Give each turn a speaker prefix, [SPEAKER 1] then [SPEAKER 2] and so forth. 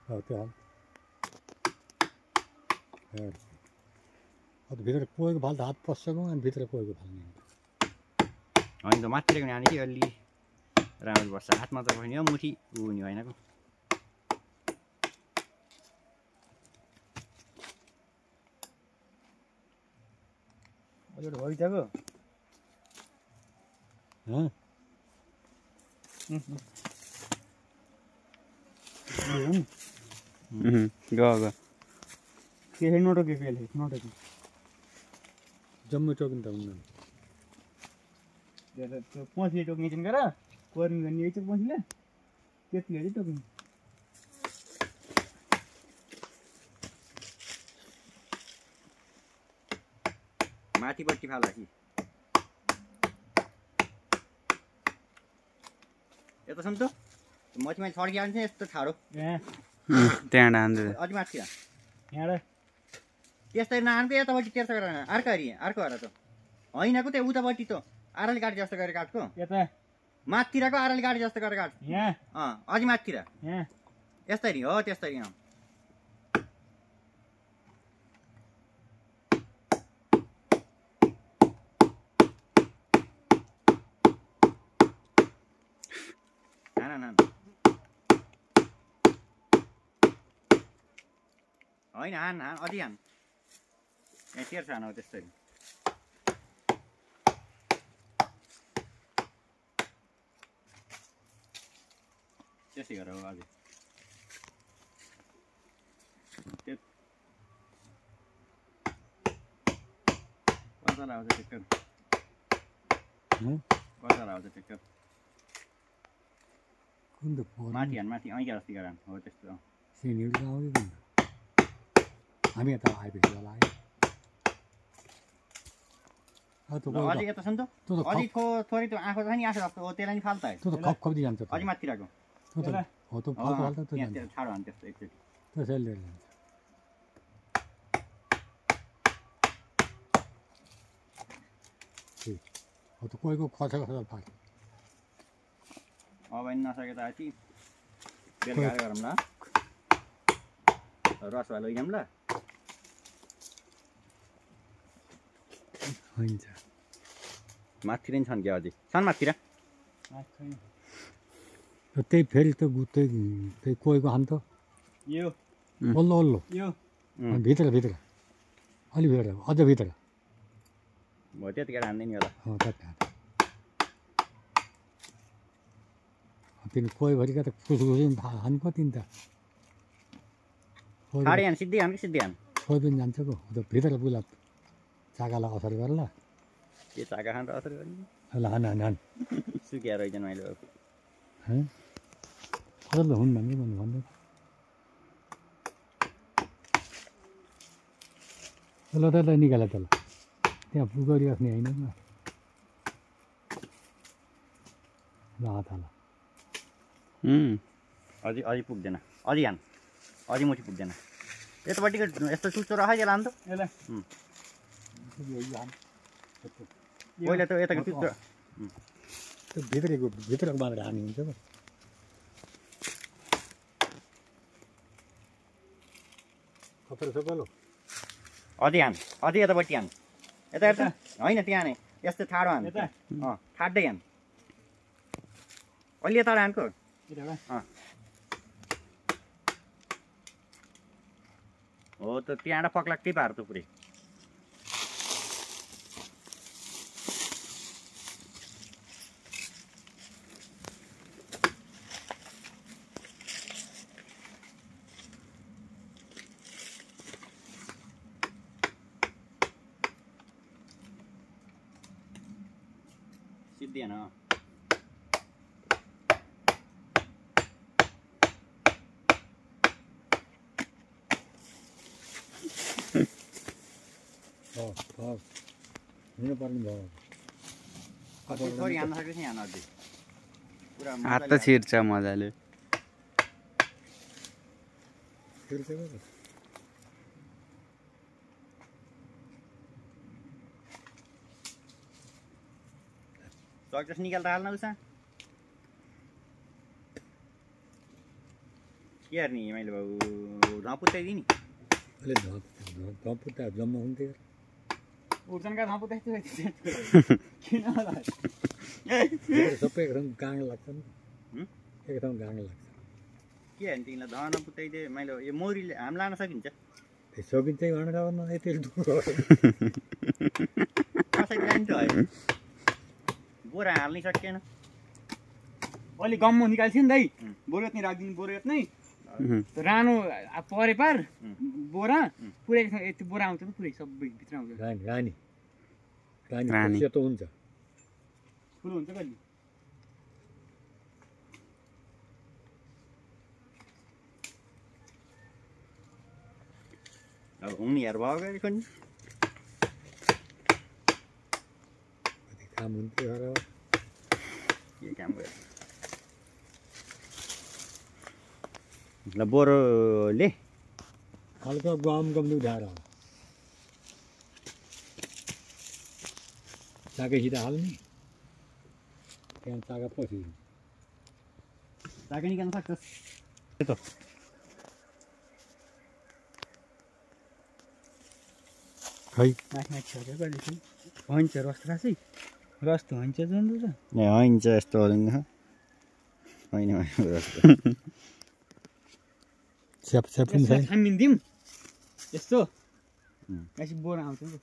[SPEAKER 1] त्यो भित्र कोहीको फाल्दा हात पस्छको अनि भित्र कोहीको फाल्ने
[SPEAKER 2] होइन त माथिको हाने चाहिँ अलि राम्रो बस्छ हातमा त पनि मुठी ऊ नि होइनको
[SPEAKER 3] हजुर भइसक्यो
[SPEAKER 2] गयो
[SPEAKER 3] केही नटोके फेरि नटोके
[SPEAKER 1] जम्मै टोकिन त हुन्न
[SPEAKER 3] त्यो पसीले टोक्ने चाहिँ गर कोर्मी गर्ने यही चाहिँ पसीले त्यतिले चाहिँ टोक्ने
[SPEAKER 2] माथिपट्टि फाला कि यता सुन त मचमा छड्किहाल्छ यस्तो ठाडो
[SPEAKER 4] त्यहाँ डान्दै
[SPEAKER 2] अलि माथि
[SPEAKER 3] यहाँ
[SPEAKER 2] त्यस्तै नहानको यतापट्टि त्यस्तो गरेर अर्को हरा त होइनको त्यो उतापट्टि त आराले काट जस्तो गरेर काटको
[SPEAKER 3] यता
[SPEAKER 2] माथितिरको आराले काट जस्तो गरेर काट
[SPEAKER 3] यहाँ
[SPEAKER 2] अलि माथितिर
[SPEAKER 3] यहाँ
[SPEAKER 2] यस्तरी हो त्यस्तरी होइन हान अलि हान यहाँ तेर्छ हान त्यस्तरी त्यसै गर अझै कता लाउँछ ट्र्याक्टर कता लाउँछ ट्र्याक्टर
[SPEAKER 1] कुन त
[SPEAKER 2] माथि हान माथि ऐका जति गर हो त्यस्तो
[SPEAKER 1] सिनियर त आउँदैन हामी यता आएपछि होला
[SPEAKER 2] अलि यता सुन त अलि थोरै त्यो आँखा छ नि आँखा जस्तो हो त्यसलाई नि फाल्छ
[SPEAKER 1] त्यो त खप खप्दी जान्छ
[SPEAKER 2] अलि माथितिरको
[SPEAKER 1] हो त्यो फाल्छ हाल्छ त्यो जान्छ
[SPEAKER 2] ठाडो हान त्यस्तो एकचोटि
[SPEAKER 1] त्यसैले लिएर जान्छ हो त कोहीको खसा खसा फाल्छ
[SPEAKER 2] अब नसके त आछि बेलुका गरौँ ल रसवा लैजाऊँ ल
[SPEAKER 1] हुन्छ
[SPEAKER 2] माथितिर नि छन् क्या अझै छन् माथितिर
[SPEAKER 1] त्यही फेरि त्यही कोहीको हान त
[SPEAKER 3] यो
[SPEAKER 1] ओल्लो ओल्लो
[SPEAKER 3] यो
[SPEAKER 1] भित्र भित्र अलि भित्र अझ भित्र
[SPEAKER 2] भयो त्यतिखेर हान्दैन होला
[SPEAKER 1] तिनी कोहीभरिका त खुसी हान कति नि त
[SPEAKER 2] ठाडै हान सिधै हान कि सिधै हान
[SPEAKER 1] कोही पनि जान्छ पो भित्र पुला चाकालाई असर गर्ला
[SPEAKER 2] के चाका खान र असर गर्ने
[SPEAKER 1] ल हान हान हान
[SPEAKER 2] सुकिया रहेछन् मैले
[SPEAKER 1] असर त हुन्न नि भन्दै त्यसलाई निकाले त्यसलाई त्यहाँ गरिराख्ने होइन ल हात हाल
[SPEAKER 2] अलि पुग्दैन अलि हान अलि मुठी पुग्दैन यतापट्टिको यस्तो चुच्चो राखेर लानु त
[SPEAKER 3] यसलाई
[SPEAKER 2] पहिला त यताको चुच्चो
[SPEAKER 1] त्यो भित्रको बाँधेर हानी हुन्छ पो खपेर सबै
[SPEAKER 2] अझै हान अझै यतापट्टि हान यता हेर्छ होइन त्यहाँ हाने यस्तो ठाडो हान ठाड्दै हान अलि यता हानको हो त त्यहाँबाट पक्लाक्कै पार त पुरै सिद्धि हान थोरै हान्न सक्दैछ यहाँ अझै पुरा
[SPEAKER 4] हात त छिर्छ मजाले
[SPEAKER 2] सक्छ निकाल्दा हाल्न उसा के गर्ने मैले बाबु धपुत्याइदिएँ नि
[SPEAKER 1] अहिले धपुत्ता जम्मा हुन्थ्यो
[SPEAKER 3] उर्जनका धापो त्यस्तो किन होला
[SPEAKER 1] सबै एकदम गाँड लाग्छ नि एकदम गाँड लाग्छ
[SPEAKER 2] के भने तिमीलाई धन पुत्याइदिए मैले यो मौरीले हाम लान सकिन्छ
[SPEAKER 1] सकिन्छ भनेर यति दूर
[SPEAKER 2] कसरी जान्छ है बोरा हाल्नै सकिएन
[SPEAKER 3] अलि गम्मो निकाल्थ्यो नि दाइ बोरेत नै राखिदिनु बोरेत नै रानो परे पार बोरा पुरै यति बोरा आउँछ नि पुरै सबै भित्र आउँछ
[SPEAKER 1] रानी
[SPEAKER 4] रानी
[SPEAKER 1] सेतो हुन्छ
[SPEAKER 3] ठुलो हुन्छ कहिले
[SPEAKER 2] अब हुनेहरू भयो गरी खोज्नु
[SPEAKER 1] कति काम हुन्थ्यो र
[SPEAKER 2] के काम गर्यो ल बोरोले
[SPEAKER 1] हल्का गम गम्नु उठाएर चाकैसित हाल्ने त्यहाँ चाका पसिदिनु
[SPEAKER 2] चाका निकाल्न सक्छस्
[SPEAKER 1] खै
[SPEAKER 3] माथि माथि छ कहिले हुन्छ रस रासै रस त हुन्छ जुन त
[SPEAKER 2] होइन यस्तो होइन होइन
[SPEAKER 1] स्याप स्याप पनि छैन
[SPEAKER 3] हामीदिउँ यस्तो एकछिन बोरा आउँछ नि